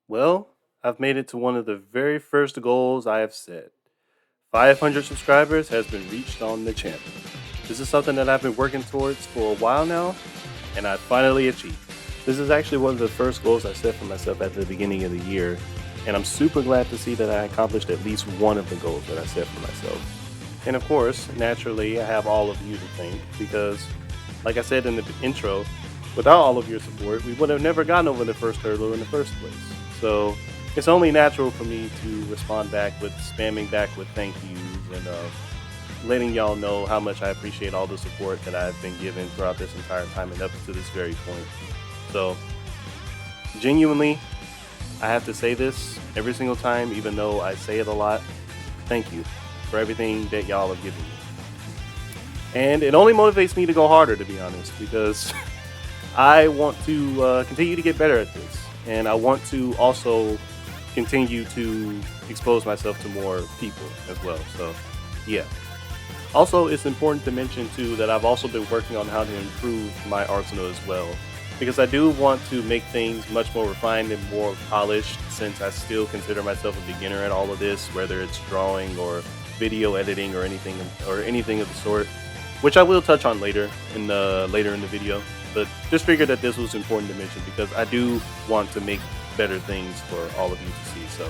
Well, I've made it to one of the very first goals I have set. 500 subscribers has been reached on the channel. This is something that I've been working towards for a while now, and I finally achieved. This is actually one of the first goals I set for myself at the beginning of the year, and I'm super glad to see that I accomplished at least one of the goals that I set for myself. And of course, naturally, I have all of you to thank because, like I said in the intro, without all of your support, we would have never gotten over the first hurdle in the first place. So it's only natural for me to respond back with spamming back with thank yous and letting y'all know how much I appreciate all the support that I've been given throughout this entire time and up to this very point. So, genuinely, I have to say this every single time, even though I say it a lot. Thank you for everything that y'all have given me. And it only motivates me to go harder, to be honest, because I want to continue to get better at this. And I want to also continue to expose myself to more people as well. So, yeah. Also, it's important to mention too that I've also been working on how to improve my arsenal as well, because I do want to make things much more refined and more polished, since I still consider myself a beginner at all of this, whether it's drawing or video editing or anything of the sort, which I will touch on later in the video. But just figured that this was important to mention because I do want to make better things for all of you to see. So,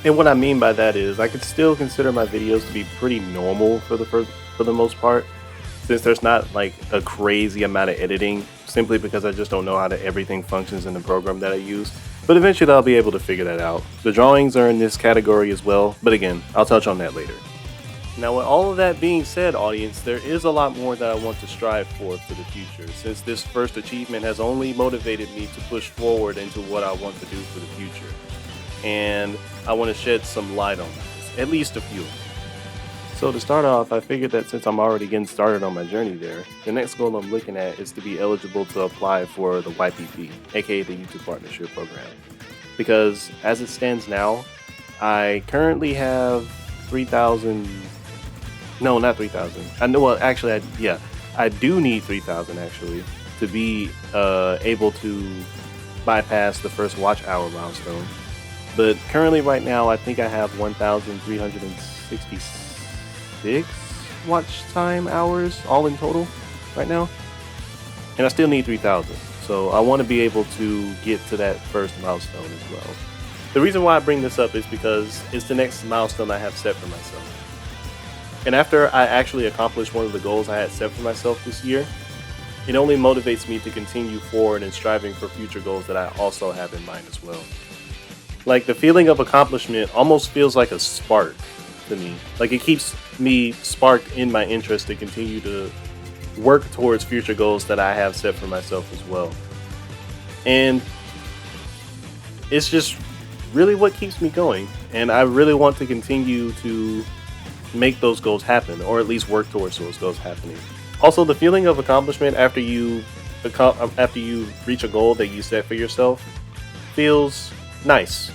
and what I mean by that is I could still consider my videos to be pretty normal for the most part, since there's not like a crazy amount of editing, simply because I just don't know how everything functions in the program that I use. But eventually I'll be able to figure that out. The drawings are in this category as well, but again, I'll touch on that later. Now, with all of that being said, audience, there is a lot more that I want to strive for the future, since this first achievement has only motivated me to push forward into what I want to do for the future. And I want to shed some light on this, at least a few. So to start off, I figured that since I'm already getting started on my journey there, the next goal I'm looking at is to be eligible to apply for the YPP, aka the YouTube Partnership Program. Because as it stands now, I currently have 3,000. No, not 3,000. I know. Well, actually, I do need 3,000 actually to be able to bypass the first watch hour milestone. But currently, right now, I think I have 1,366 watch time hours all in total right now, and I still need 3,000. So I want to be able to get to that first milestone as well. The reason why I bring this up is because it's the next milestone I have set for myself. And after I actually accomplish one of the goals I had set for myself this year, it only motivates me to continue forward and striving for future goals that I also have in mind as well. Like, the feeling of accomplishment almost feels like a spark to me. Like, it keeps me sparked in my interest to continue to work towards future goals that I have set for myself as well. And it's just really what keeps me going. And I really want to continue to make those goals happen, or at least work towards those goals happening. Also, the feeling of accomplishment after you reach a goal that you set for yourself feels nice,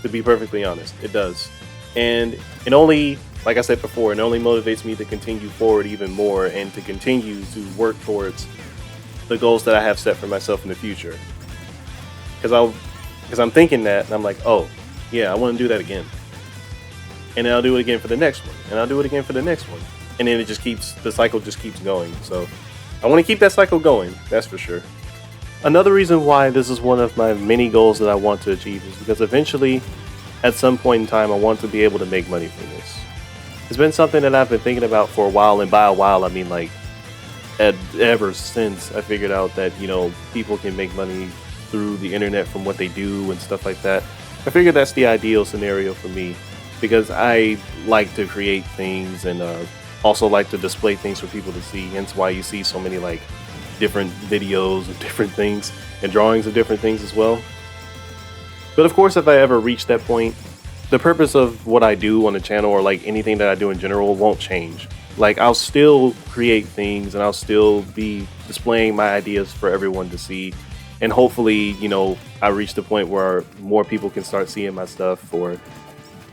to be perfectly honest. It does. And it only, like I said before, it only motivates me to continue forward even more and to continue to work towards the goals that I have set for myself in the future. Because I'm thinking that, and I'm like, oh yeah, I want to do that again. And then I'll do it again for the next one, and I'll do it again for the next one, and then the cycle just keeps going. So I want to keep that cycle going, that's for sure. Another reason why this is one of my many goals that I want to achieve is because eventually, at some point in time, I want to be able to make money from this. It's been something that I've been thinking about for a while, and by a while I mean like ever since I figured out that, people can make money through the internet from what they do and stuff like that. I figured that's the ideal scenario for me, because I like to create things and also like to display things for people to see. Hence why you see so many like different videos of different things and drawings of different things as well. But of course, if I ever reach that point, the purpose of what I do on the channel, or like anything that I do in general, won't change. Like, I'll still create things and I'll still be displaying my ideas for everyone to see. And hopefully, I reach the point where more people can start seeing my stuff, or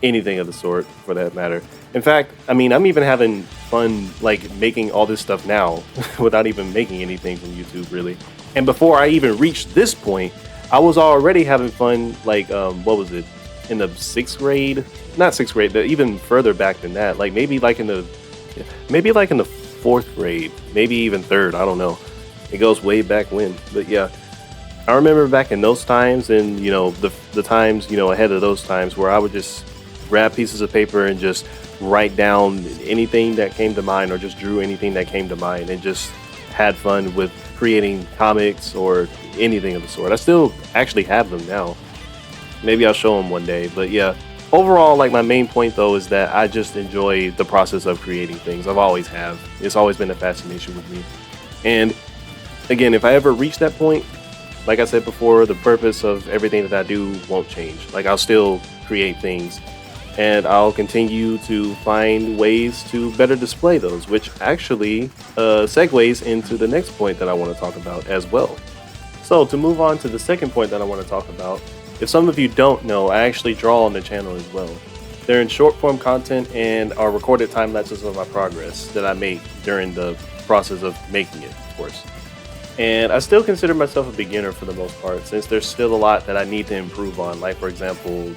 anything of the sort for that matter. In fact, I'm even having fun like making all this stuff now without even making anything from YouTube really. And before I even reached this point, I was already having fun, like, what was it, in the sixth grade? Not sixth grade, but even further back than that. Like maybe like in the fourth grade, maybe even third. I don't know. It goes way back when, but yeah, I remember back in those times, and the times ahead of those times where I would just grab pieces of paper and just write down anything that came to mind, or just drew anything that came to mind, and just had fun with creating comics or anything of the sort. I still actually have them now. Maybe I'll show them one day. But yeah, overall, like, my main point though is that I just enjoy the process of creating things. I've always have. It's always been a fascination with me. And again, if I ever reach that point, like I said before, the purpose of everything that I do won't change. Like, I'll still create things, and I'll continue to find ways to better display those, which actually segues into the next point that I want to talk about as well. So to move on to the second point that I want to talk about, if some of you don't know, I actually draw on the channel as well. They're in short form content and are recorded time lapses of my progress that I make during the process of making it, of course. And I still consider myself a beginner for the most part, since there's still a lot that I need to improve on, like, for example,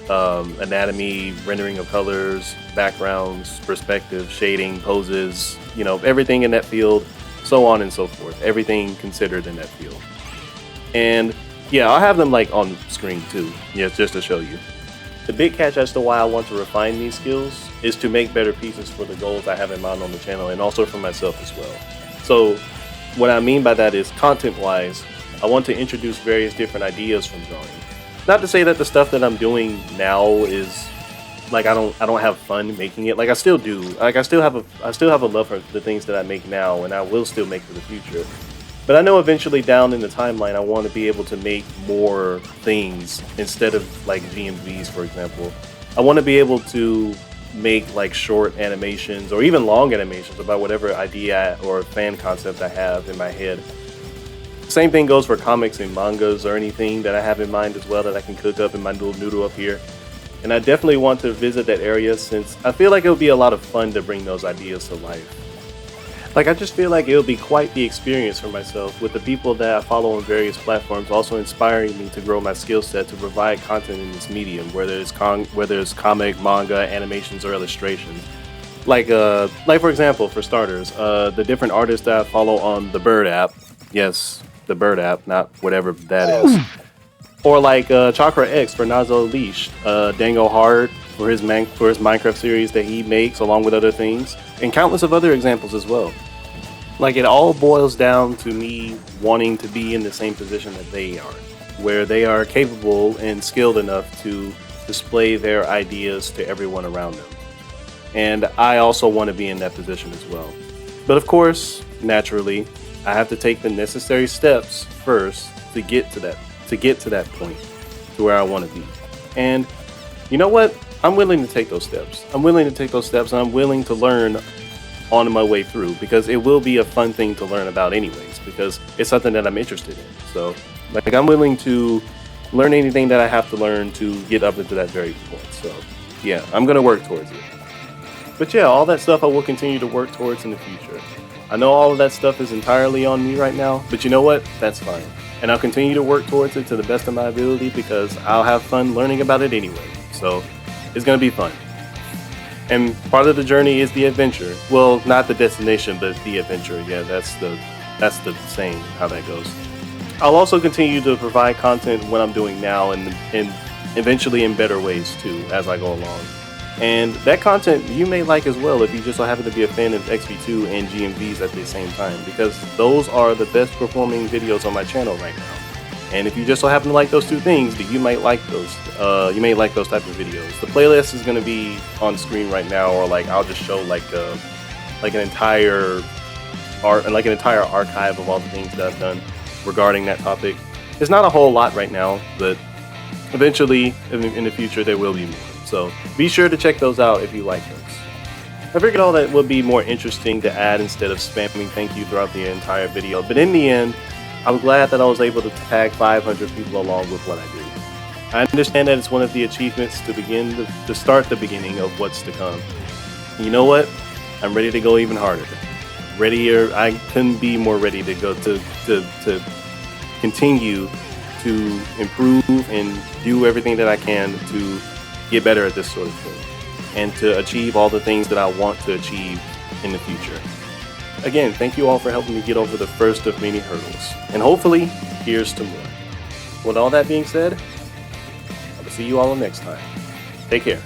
anatomy, rendering of colors, backgrounds, perspective, shading, poses, everything in that field, so on and so forth. Everything considered in that field. And yeah, I'll have them like on screen too, just to show you. The big catch as to why I want to refine these skills is to make better pieces for the goals I have in mind on the channel, and also for myself as well. So what I mean by that is, content-wise, I want to introduce various different ideas from drawing. Not to say that the stuff that I'm doing now is like I don't have fun making it. Like, I still do. Like, I still have a love for the things that I make now, and I will still make for the future. But I know eventually down in the timeline, I want to be able to make more things instead of like GMVs, for example. I want to be able to make like short animations or even long animations about whatever idea or fan concept I have in my head. Same thing goes for comics and mangas or anything that I have in mind as well that I can cook up in my little noodle up here. And I definitely want to visit that area, since I feel like it would be a lot of fun to bring those ideas to life. Like, I just feel like it would be quite the experience for myself, with the people that I follow on various platforms also inspiring me to grow my skill set to provide content in this medium, whether it's comic, manga, animations, or illustrations. Like for example, for starters, the different artists that I follow on the Bird app. Yes, the Bird app, not whatever that is. Or like Chakra X for Nazo Leash, Dango Hard for his Minecraft series that he makes, along with other things, and countless of other examples as well. Like, it all boils down to me wanting to be in the same position that they are, where they are capable and skilled enough to display their ideas to everyone around them. And I also want to be in that position as well. But of course, naturally, I have to take the necessary steps first to get to that point, to where I want to be. And you know what? I'm willing to take those steps. I'm willing and I'm willing to learn on my way through, because it will be a fun thing to learn about anyways, because it's something that I'm interested in. So, like, I'm willing to learn anything that I have to learn to get up into that very point. So, yeah, I'm going to work towards it. But yeah, all that stuff I will continue to work towards in the future. I know all of that stuff is entirely on me right now, but you know what? That's fine. And I'll continue to work towards it to the best of my ability, because I'll have fun learning about it anyway. So, it's going to be fun. And part of the journey is the adventure. Well, not the destination, but the adventure. Yeah, that's the saying, how that goes. I'll also continue to provide content what I'm doing now, and eventually in better ways too, as I go along. And that content you may like as well, if you just so happen to be a fan of XP2 and GMVs at the same time, because those are the best performing videos on my channel right now. And if you just so happen to like those two things, then you might like those. You may like those type of videos. The playlist is going to be on screen right now, or like I'll just show like an entire archive of all the things that I've done regarding that topic. It's not a whole lot right now, but eventually in the future there will be more. So be sure to check those out if you like those. I figured all that would be more interesting to add instead of spamming thank you throughout the entire video. But in the end, I'm glad that I was able to tag 500 people along with what I do. I understand that it's one of the achievements to start the beginning of what's to come. And you know what? I'm ready to go even harder. I couldn't be more ready to go to continue to improve and do everything that I can to get better at this sort of thing and to achieve all the things that I want to achieve in the future. Again, thank you all for helping me get over the first of many hurdles, and hopefully, here's to more. With all that being said, I will see you all next time. Take care.